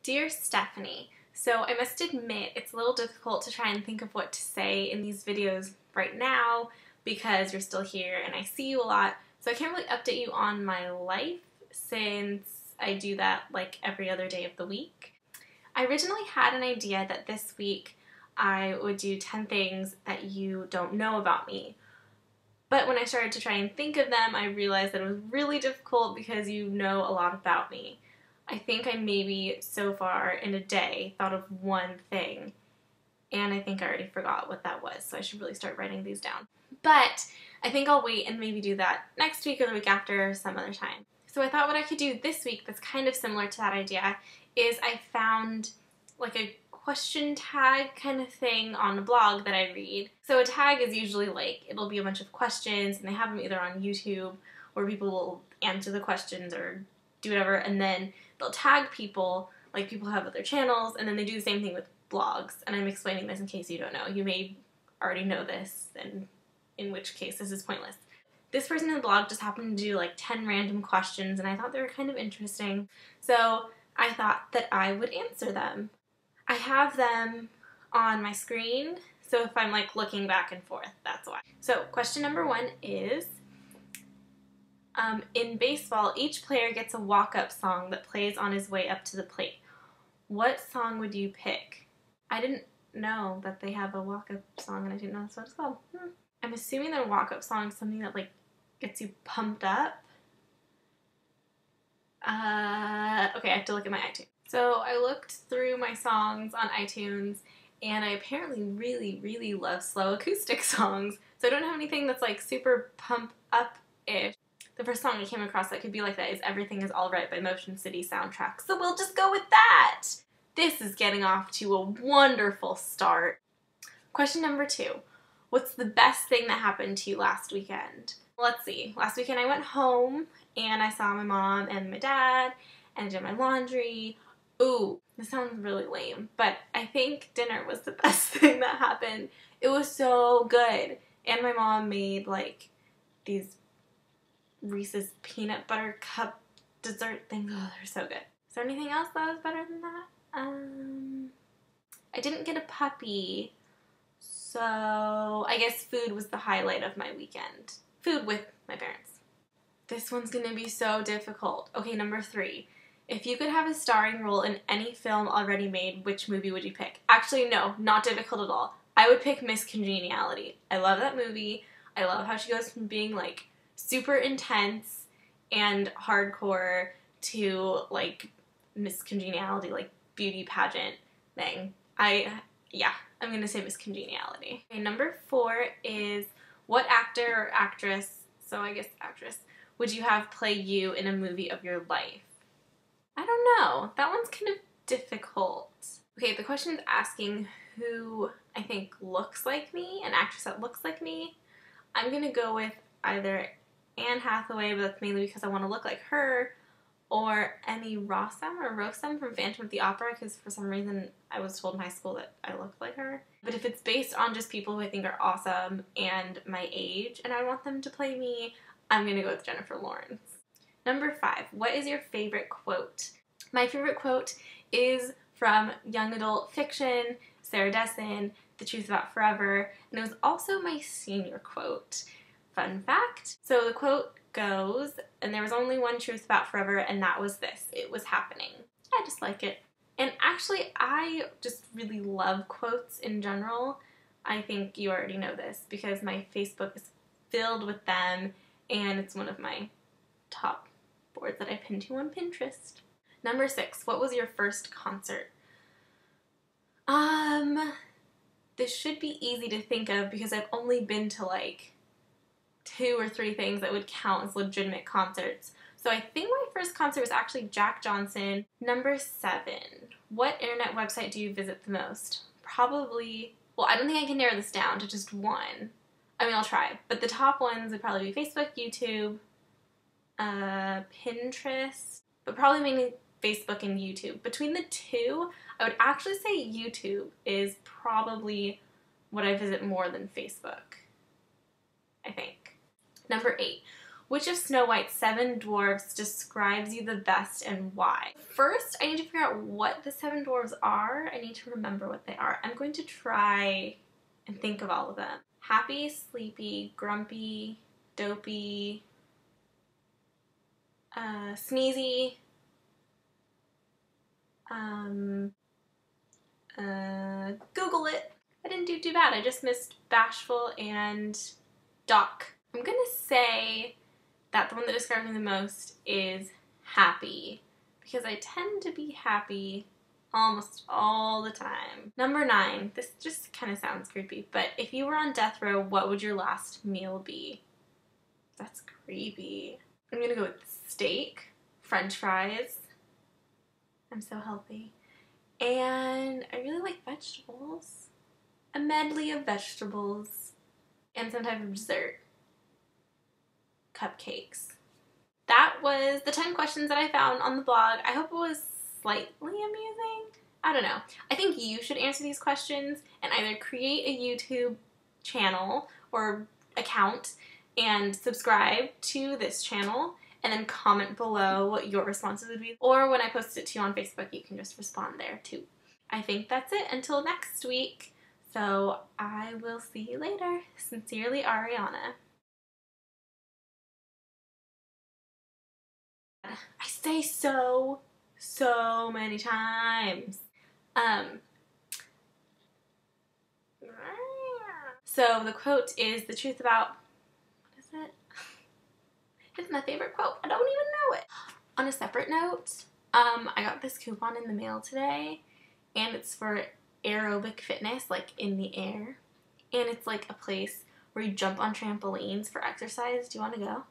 Dear Stephanie, so I must admit it's a little difficult to try and think of what to say in these videos right now because you're still here and I see you a lot, so I can't really update you on my life since I do that like every other day of the week. I originally had an idea that this week I would do 10 things that you don't know about me. But when I started to try and think of them, I realized that it was really difficult because you know a lot about me. I think I maybe so far in a day thought of one thing, and I think I already forgot what that was, so I should really start writing these down. But I think I'll wait and maybe do that next week or the week after or some other time. So I thought what I could do this week that's kind of similar to that idea is I found like a question tag kind of thing on a blog that I read. So a tag is usually like, it'll be a bunch of questions and they have them either on YouTube where people will answer the questions or do whatever, and then they'll tag people, like people have other channels, and then they do the same thing with blogs. And I'm explaining this in case you don't know. You may already know this, and in which case this is pointless. This person in the blog just happened to do like 10 random questions, and I thought they were kind of interesting. So I thought that I would answer them. I have them on my screen, so if I'm like looking back and forth, that's why. So question number 1 is, in baseball, each player gets a walk-up song that plays on his way up to the plate. What song would you pick? I didn't know that they have a walk-up song, and I didn't know that's what it's called. I'm assuming that a walk-up song is something that like gets you pumped up. Okay, I have to look at my iTunes. So I looked through my songs on iTunes, and I apparently really love slow acoustic songs. So I don't have anything that's like super pump up-ish. The first song I came across that could be like that is Everything Is Alright by Motion City Soundtrack, so we'll just go with that! This is getting off to a wonderful start. Question number 2. What's the best thing that happened to you last weekend? Let's see. Last weekend I went home and I saw my mom and my dad and I did my laundry. Ooh, this sounds really lame, but I think dinner was the best thing that happened. It was so good. And my mom made like these Reese's peanut butter cup dessert things. Oh, they're so good. Is there anything else that was better than that? I didn't get a puppy, so I guess food was the highlight of my weekend. Food with my parents. This one's gonna be so difficult. Okay, number 3. If you could have a starring role in any film already made, which movie would you pick? Actually, no, not difficult at all. I would pick Miss Congeniality. I love that movie. I love how she goes from being like super intense and hardcore to like Miss Congeniality, like beauty pageant thing. I'm gonna say Miss Congeniality. Okay, number 4 is, what actor or actress, so I guess actress, would you have play you in a movie of your life? I don't know. That one's kind of difficult. Okay, the question is asking who I think looks like me, an actress that looks like me. I'm gonna go with either Anne Hathaway, but that's mainly because I want to look like her, or Emmy Rossum from Phantom of the Opera, because for some reason I was told in high school that I looked like her. But if it's based on just people who I think are awesome and my age and I want them to play me, I'm gonna go with Jennifer Lawrence. Number 5, what is your favorite quote? My favorite quote is from young adult fiction, Sarah Dessen, The Truth About Forever, and it was also my senior quote. Fun fact. So the quote goes, and there was only one truth about forever, and that was this: it was happening. I just like it. And actually, I just really love quotes in general. I think you already know this because my Facebook is filled with them, and it's one of my top boards that I pin to on Pinterest. Number 6, what was your first concert? This should be easy to think of because I've only been to like 2 or 3 things that would count as legitimate concerts. So I think my first concert was actually Jack Johnson. Number 7, what internet website do you visit the most? Probably, well, I don't think I can narrow this down to just one. I mean, I'll try. But the top ones would probably be Facebook, YouTube, Pinterest, but probably mainly Facebook and YouTube. Between the 2, I would actually say YouTube is probably what I visit more than Facebook, I think. Number 8, Which of Snow White's 7 dwarfs describes you the best and why? First, I need to figure out what the 7 dwarves are. I need to remember what they are. I'm going to try and think of all of them. Happy, sleepy, grumpy, dopey, sneezy, Google it. I didn't do too bad. I just missed bashful and doc. I'm gonna say that the one that describes me the most is happy, because I tend to be happy almost all the time. Number 9, this just kind of sounds creepy, but if you were on death row, what would your last meal be? That's creepy. I'm gonna go with steak, french fries. I'm so healthy. And I really like vegetables. A medley of vegetables. And some type of dessert. Cupcakes. That was the 10 questions that I found on the blog. I hope it was slightly amusing. I don't know. I think you should answer these questions and either create a YouTube channel or account and subscribe to this channel and then comment below what your responses would be. Or when I post it to you on Facebook, you can just respond there too. I think that's it until next week. So I will see you later. Sincerely, Ariana. I say so many times. So the quote is the truth about, what is it? It's my favorite quote. I don't even know it. On a separate note, I got this coupon in the mail today, and it's for aerobic fitness, like in the air. And it's like a place where you jump on trampolines for exercise. Do you want to go?